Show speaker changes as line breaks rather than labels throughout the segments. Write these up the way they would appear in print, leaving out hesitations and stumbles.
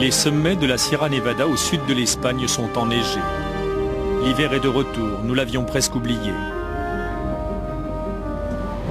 Les sommets de la Sierra Nevada au sud de l'Espagne sont enneigés. L'hiver est de retour, nous l'avions presque oublié.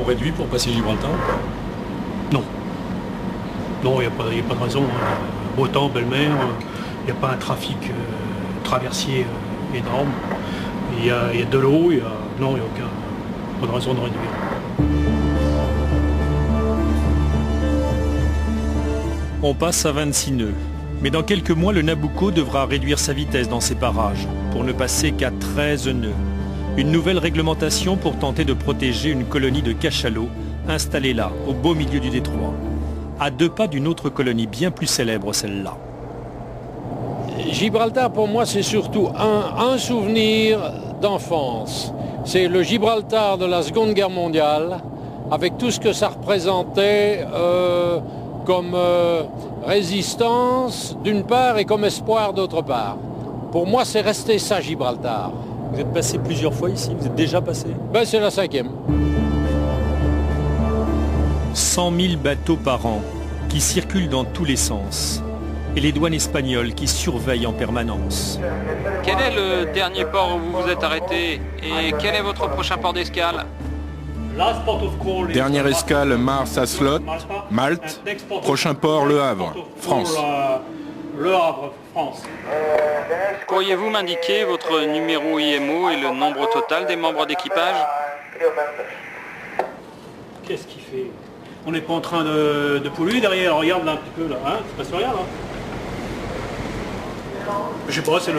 On réduit pour passer Gibraltar?
Non. Non, il n'y a pas de raison. Beau temps, belle mer, il n'y a pas un trafic traversier énorme. Il y a de l'eau, non, il n'y a pas de raison de réduire.
On passe à 26 nœuds. Mais dans quelques mois, le Nabucco devra réduire sa vitesse dans ces parages pour ne passer qu'à 13 nœuds. Une nouvelle réglementation pour tenter de protéger une colonie de cachalots installée là, au beau milieu du détroit. À 2 pas d'une autre colonie bien plus célèbre, celle-là.
Gibraltar, pour moi, c'est surtout un souvenir d'enfance. C'est le Gibraltar de la Seconde Guerre mondiale, avec tout ce que ça représentait comme résistance d'une part et comme espoir d'autre part. Pour moi, c'est resté ça, Gibraltar.
Vous êtes passé plusieurs fois ici, vous êtes déjà passé?
Ben, c'est la 5e.
100 000 bateaux par an qui circulent dans tous les sens. Et les douanes espagnoles qui surveillent en permanence.
Quel est le dernier port où vous vous êtes arrêté et quel est votre prochain port d'escale?
Dernière escale Mars-Aslot, Malte. Prochain port Le Havre, France.
Le Havre, France.
Pourriez-vous m'indiquer votre numéro IMO et le nombre total des membres d'équipage?
Qu'est-ce qu'il fait? On n'est pas en train de polluer derrière, regarde là un petit peu là, hein? C'est pas sur rien là. Je sais pas, c'est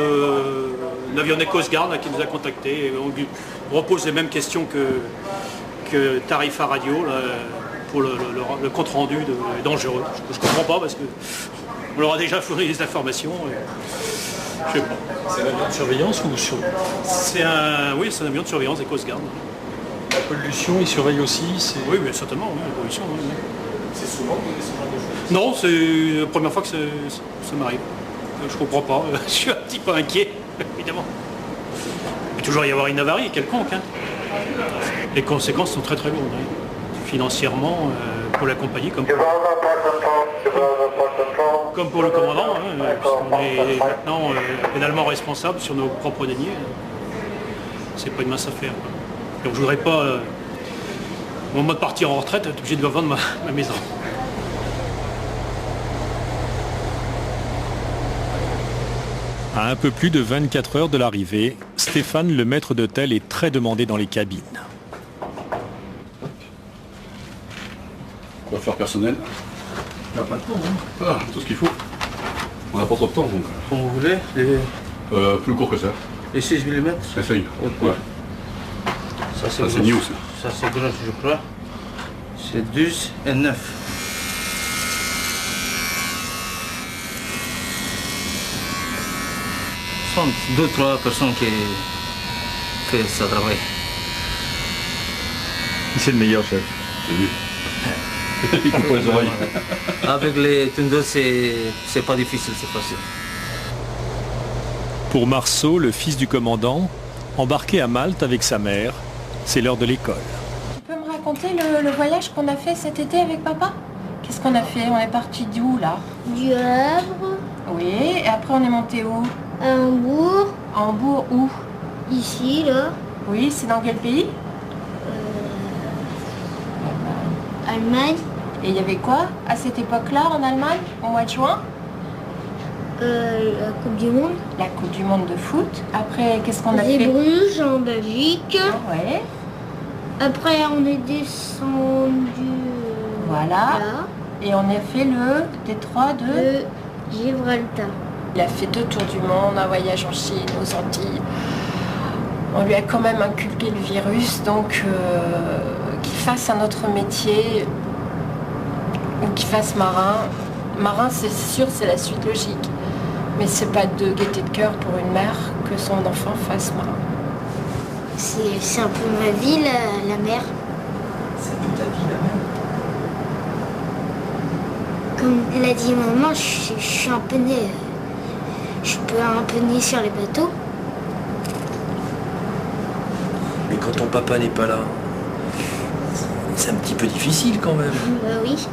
l'avionnette Coast Guard là, qui nous a contactés. On lui repose les mêmes questions que Tarifa Radio là, pour le compte rendu dangereux. Je comprends pas parce que on leur a déjà fourni des informations. Je sais pas.
C'est un avion de surveillance ou sur...
Oui, c'est un avion de surveillance des Coast Guard.
La pollution, ils surveillent aussi?
Oui, mais certainement, oui, la pollution. Oui.
C'est souvent que vous avez ce genre de choses?
Non, c'est la première fois que ça m'arrive. Je comprends pas, je suis un petit peu inquiet, évidemment. Il peut toujours y avoir une avarie, quelconque. Hein. Les conséquences sont très très lourdes, hein. Financièrement, pour la compagnie, comme pour le commandant, hein, puisqu'on est maintenant pénalement responsable sur nos propres deniers. C'est pas une mince affaire. Quoi. Donc je voudrais pas, au moment de partir en retraite, être obligé de vendre ma maison.
À un peu plus de 24 heures de l'arrivée, Stéphane, le maître d'hôtel, est très demandé dans les cabines.
Coiffeur personnel.
On n'a pas de temps, hein?
Ah, tout ce qu'il faut. On n'a pas trop de temps donc.
Comme vous voulez,
Plus court que ça.
les 6 mm.
Essaye.
Okay.
Ouais. Ça c'est new ça.
Ça c'est gros je crois. C'est 12 et 9. Ce sont 2-3 personnes qui font ce travail.
C'est le meilleur chef.
C'est lui. Il coupe pas les oreilles.
Avec les tondeuses, c'est pas difficile, c'est facile.
Pour Marceau, le fils du commandant, embarqué à Malte avec sa mère, c'est l'heure de l'école.
Tu peux me raconter le voyage qu'on a fait cet été avec papa? Qu'est-ce qu'on a fait? On est parti d'où là?
Du Havre.
Oui, et après on est monté où?
À Hambourg.
À Hambourg où?
Ici, là.
Oui, c'est dans quel pays?
Allemagne.
Et il y avait quoi à cette époque-là en Allemagne, au mois de juin?
La Coupe du Monde.
La Coupe du Monde de foot. Après, qu'est-ce qu'on a
Les
fait?
Bruges en Belgique.
Ouais.
Après, on est descendu.
Voilà.
Là,
Et on a fait le détroit
de Gibraltar.
Il a fait 2 tours du monde, un voyage en Chine, aux Antilles. On lui a quand même inculqué le virus, donc qu'il fasse un autre métier ou qu'il fasse marin. Marin, c'est sûr, c'est la suite logique. Mais c'est pas de gaieté de cœur pour une mère que son enfant fasse marin.
C'est un peu ma vie, la mer.
C'est un peu ta vie, la mer.
Comme l'a dit maman, je suis un peu née. Je peux un peu née sur les bateaux.
Mais quand ton papa n'est pas là, c'est un petit peu difficile quand même.
Oui.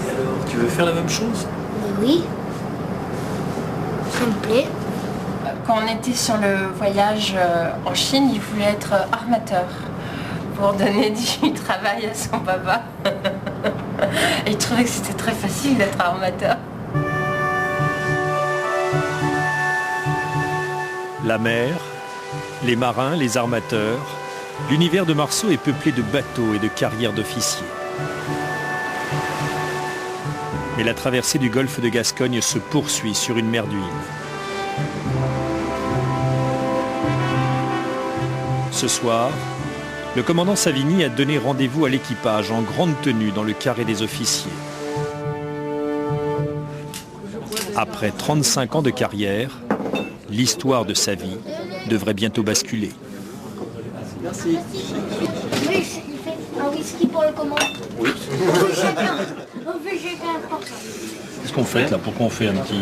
Et alors, tu veux faire la même chose?
Oui. me plaît.
Quand on était sur le voyage en Chine, il voulait être armateur pour donner du travail à son papa. Et il trouvait que c'était très facile d'être armateur.
La mer, les marins, les armateurs, l'univers de Marceau est peuplé de bateaux et de carrières d'officiers. Mais la traversée du golfe de Gascogne se poursuit sur une mer d'huile. Ce soir, le commandant Savigny a donné rendez-vous à l'équipage en grande tenue dans le carré des officiers. Après 35 ans de carrière, l'histoire de sa vie devrait bientôt basculer.
Merci. Oui, il fait un whisky pour le commandant. Oui. On fait chacun pour ça.
Qu'est-ce qu'on fait là? Pourquoi on fait un petit...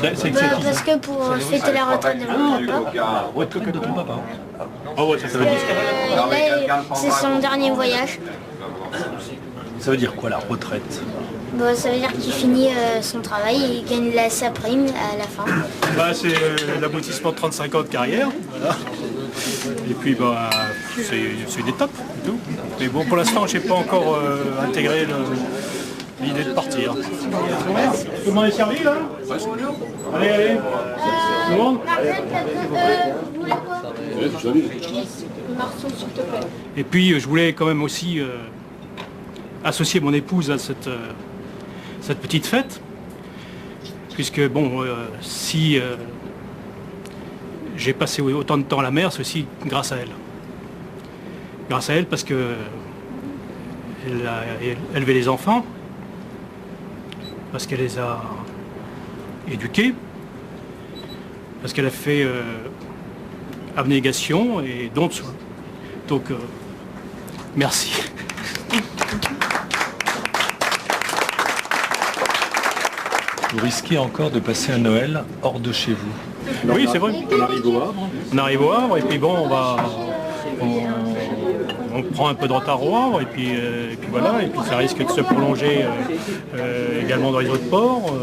Parce que pour fêter la retraite de mon papa.
Retraite de ton papa.
Oh ouais, ça veut dire.
Là, c'est son dernier voyage.
Ça veut dire quoi la retraite?
Bon, ça veut dire qu'il finit son travail et il gagne sa prime à la fin.
Bah, c'est l'aboutissement de 35 ans de carrière. Voilà. Et puis bah, c'est une étape, c'est tout. Mais bon, pour l'instant, je n'ai pas encore intégré l'idée de partir. Tout le monde est servi là? Allez, allez. Tout le monde?
Vous voulez quoi? Marceau, s'il te plaît.
Et puis je voulais quand même aussi associer mon épouse à cette petite fête. Puisque bon, si j'ai passé autant de temps à la mer, c'est aussi grâce à elle. Grâce à elle parce que elle a élevé les enfants, parce qu'elle les a éduqués, parce qu'elle a fait abnégation et don de soi. Donc, merci.
Vous risquez encore de passer un Noël hors de chez vous.
Oui, c'est vrai.
On arrive au Havre.
On arrive au Havre et puis bon, on prend un peu de retard au Havre et puis voilà, et puis ça risque de se prolonger également dans les autres ports,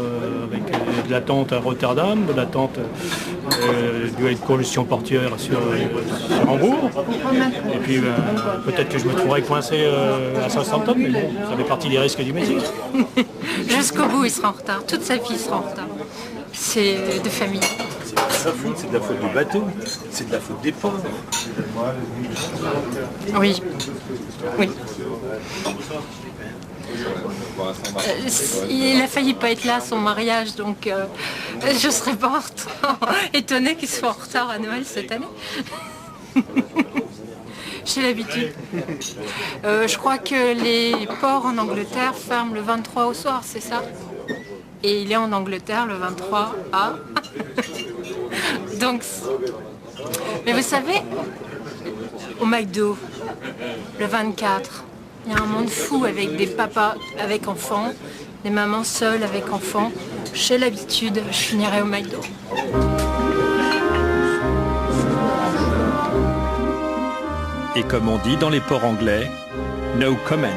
avec de l'attente à Rotterdam, de l'attente de congestion portuaire sur Hambourg. Et puis peut-être que je me trouverai coincé à Southampton, mais bon, ça fait partie des risques du métier.
Jusqu'au bout, il sera en retard. Toute sa vie, il sera en retard. C'est de famille.
C'est pas de sa faute, c'est de la faute du bateau, c'est de la faute des pauvres.
Oui. Oui. Il a failli pas être là à son mariage, donc je serais pas étonnée qu'il soit en retard à Noël cette année. J'ai l'habitude. Je crois que les ports en Angleterre ferment le 23 au soir, c'est ça? Et il est en Angleterre le 23 à... Donc... Mais vous savez, au McDo, le 24, il y a un monde fou avec des papas avec enfants, des mamans seules avec enfants. J'ai l'habitude, je finirai au McDo.
Et comme on dit dans les ports anglais, no comment,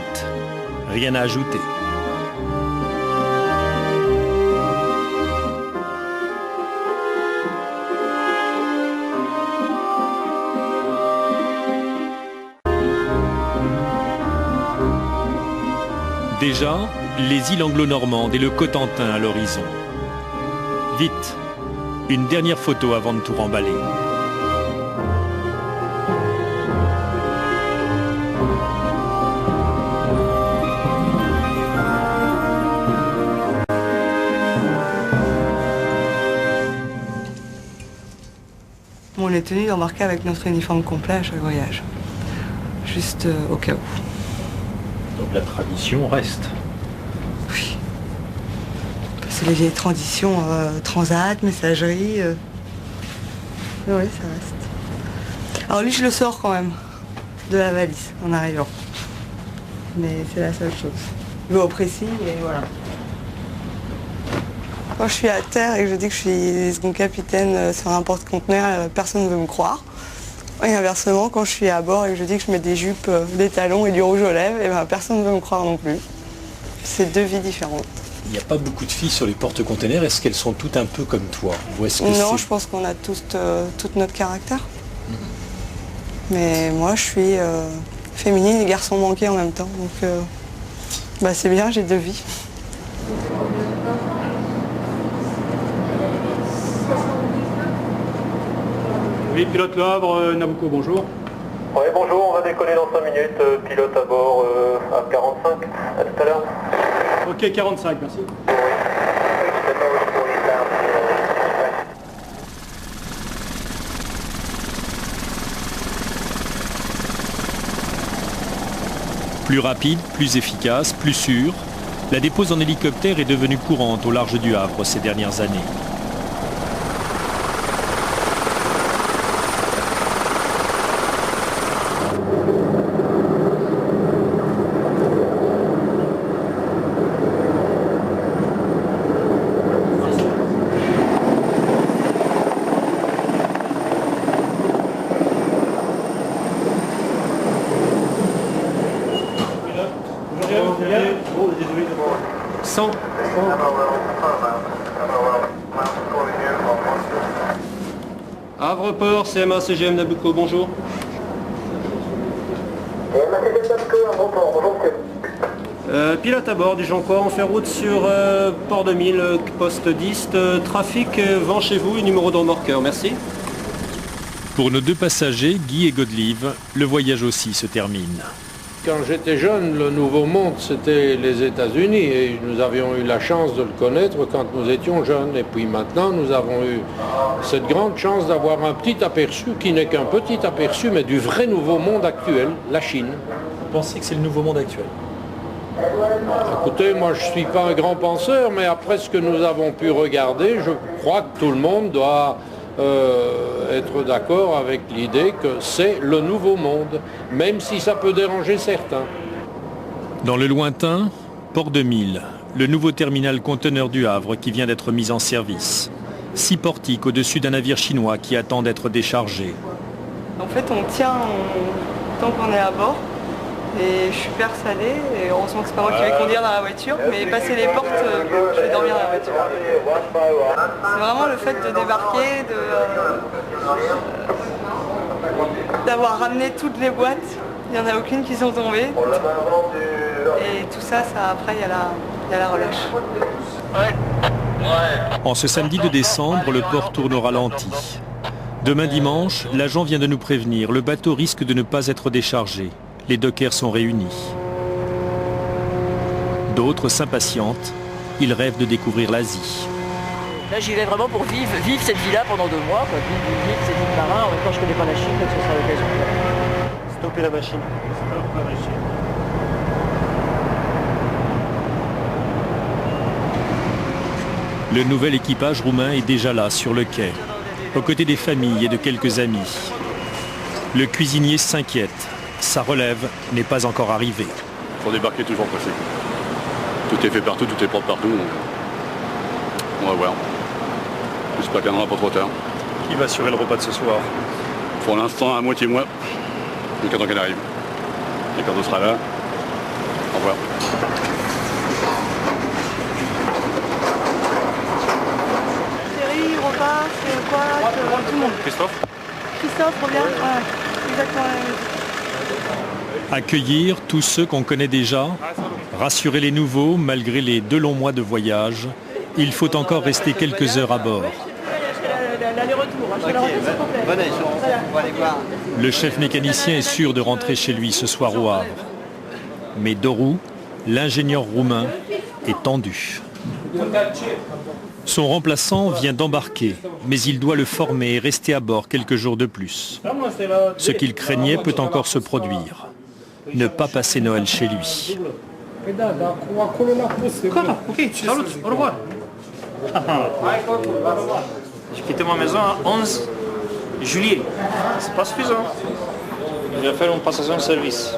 rien à ajouter. Déjà, les îles anglo-normandes et le Cotentin à l'horizon. Vite, une dernière photo avant de tout remballer.
On est tenu d'embarquer avec notre uniforme complet à chaque voyage. Juste au cas où.
Donc la tradition reste.
Oui. C'est les vieilles traditions, transat, messagerie. Oui, ça reste. Alors lui, je le sors quand même de la valise en arrivant. Mais c'est la seule chose. Je vais au pressing et voilà. Quand je suis à terre et que je dis que je suis second capitaine sur un porte-conteneur, personne ne veut me croire. Et inversement, quand je suis à bord et que je dis que je mets des jupes, des talons et du rouge aux lèvres, et ben personne ne veut me croire non plus. C'est deux vies différentes.
Il n'y a pas beaucoup de filles sur les porte-containers. Est-ce qu'elles sont toutes un peu comme toi? Ou est-ce que
Non, je pense qu'on a tous tout notre caractère. Mais moi, je suis féminine et garçon manqué en même temps. Donc, c'est bien, j'ai 2 vies.
Oui, pilote Le Havre, Nabucco, bonjour.
Oui, bonjour, on va décoller dans 5 minutes. Pilote à bord à 45. À tout à l'heure.
Ok, 45, merci.
Plus rapide, plus efficace, plus sûre, la dépose en hélicoptère est devenue courante au large du Havre ces dernières années.
Havre-Port, CMA CGM Nabucco, bonjour. Pilote à bord du Jean-Quoi, on fait route sur Port 2000, poste 10, trafic, vent chez vous et numéro de remorqueur, merci.
Pour nos 2 passagers, Guy et Godelive, le voyage aussi se termine.
Quand j'étais jeune, le Nouveau Monde, c'était les États-Unis et nous avions eu la chance de le connaître quand nous étions jeunes. Et puis maintenant, nous avons eu cette grande chance d'avoir un petit aperçu qui n'est qu'un petit aperçu, mais du vrai Nouveau Monde actuel, la Chine.
Vous pensez que c'est le Nouveau Monde actuel?
Écoutez, moi je ne suis pas un grand penseur, mais après ce que nous avons pu regarder, je crois que tout le monde doit être d'accord avec l'idée que c'est le Nouveau Monde, même si ça peut déranger certains.
Dans le lointain, Port 2000, le nouveau terminal conteneur du Havre qui vient d'être mis en service. 6 portiques au-dessus d'un navire chinois qui attend d'être déchargé.
En fait, on tient tant qu'on est à bord. Et je suis hyper salée, et heureusement que c'est pas moi qui vais conduire dans la voiture, mais passer les portes, je vais dormir dans la voiture. C'est vraiment le fait de débarquer, d'avoir ramené toutes les boîtes, il n'y en a aucune qui sont tombées. Et tout ça, après, il y a la relâche.
En ce samedi de décembre, le port tourne au ralenti. Demain dimanche, l'agent vient de nous prévenir, le bateau risque de ne pas être déchargé. Les dockers sont réunis. D'autres s'impatientent. Ils rêvent de découvrir l'Asie.
Là, j'y vais vraiment pour vivre cette vie-là pendant 2 mois. Vivre cette vie de marin. En même temps, je ne connais pas la Chine, donc ce sera l'occasion.
Stopper la machine.
Le nouvel équipage roumain est déjà là, sur le quai, aux côtés des familles et de quelques amis. Le cuisinier s'inquiète. Sa relève n'est pas encore arrivée.
Pour débarquer, toujours pressé. Tout est fait partout, tout est propre partout. On va voir. J'espère qu'elle n'aura pas trop tard.
Qui va assurer le repas de ce soir?
Pour l'instant, à moitié moi. Jusqu'à temps qu'elle arrive. Et quand on sera là, au revoir.
Série, repas, c'est quoi? Tout le monde.
Christophe
Revient. Ouais, exactement la même chose.
Accueillir tous ceux qu'on connaît déjà, rassurer les nouveaux malgré les 2 longs mois de voyage. Il faut encore rester quelques heures à bord. Le chef mécanicien est sûr de rentrer chez lui ce soir au Havre. Mais Doru, l'ingénieur roumain, est tendu. Son remplaçant vient d'embarquer, mais il doit le former et rester à bord quelques jours de plus. Ce qu'il craignait peut encore se produire. Ne pas passer Noël chez lui.
Au revoir.
J'ai quitté ma maison à 11 juillet. C'est pas suffisant. Je vais faire une passation de service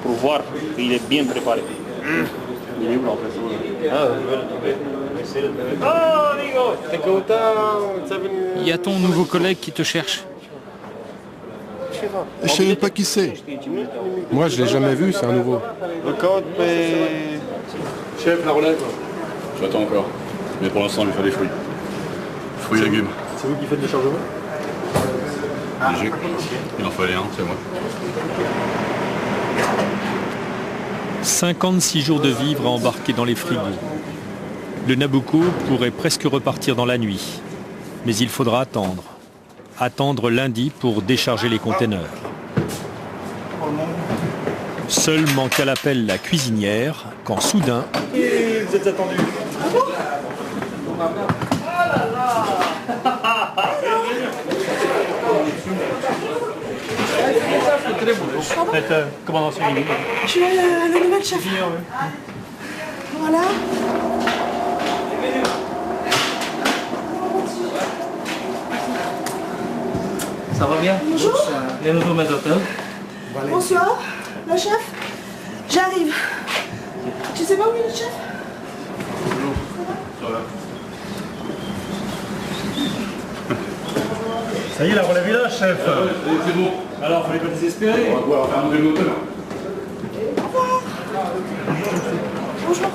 pour voir qu'il est bien préparé.
Il y a ton nouveau collègue qui te cherche.
Je sais même pas qui c'est. Moi, je l'ai jamais vu, c'est un nouveau.
Chef, la relève.
J'attends encore. Mais pour l'instant, il lui faut des fruits. Fruits et légumes.
C'est vous qui faites le chargement?
Léger. Il en fallait un, c'est moi.
56 jours de vivres à embarquer dans les frigos. Le Nabucco pourrait presque repartir dans la nuit. Mais il faudra attendre. Attendre lundi pour décharger les containers. Seul manque à l'appel la cuisinière quand soudain...
Et vous êtes attendu. Commandant Civil.
Je suis la nouvelle chef. Voilà.
Ça va bien?
Bonjour.
Les nouveaux maîtres d'hôtel.
Bonsoir, la chef. J'arrive. Tu sais pas où est le chef?
Bonjour. Ça va.
Ça y est, la relève est là, chef.
C'est bon.
Alors, fallait pas désespérer.
On va pouvoir faire un nouvel hôtel.
Bonjour.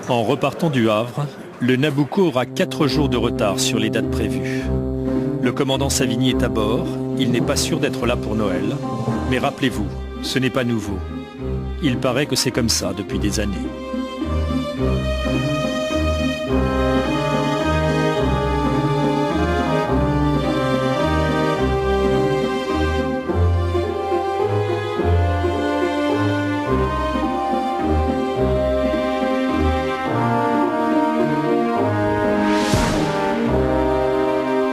En repartant du Havre, le Nabucco aura 4 jours de retard sur les dates prévues. Le commandant Savigny est à bord, il n'est pas sûr d'être là pour Noël, mais rappelez-vous, ce n'est pas nouveau. Il paraît que c'est comme ça depuis des années.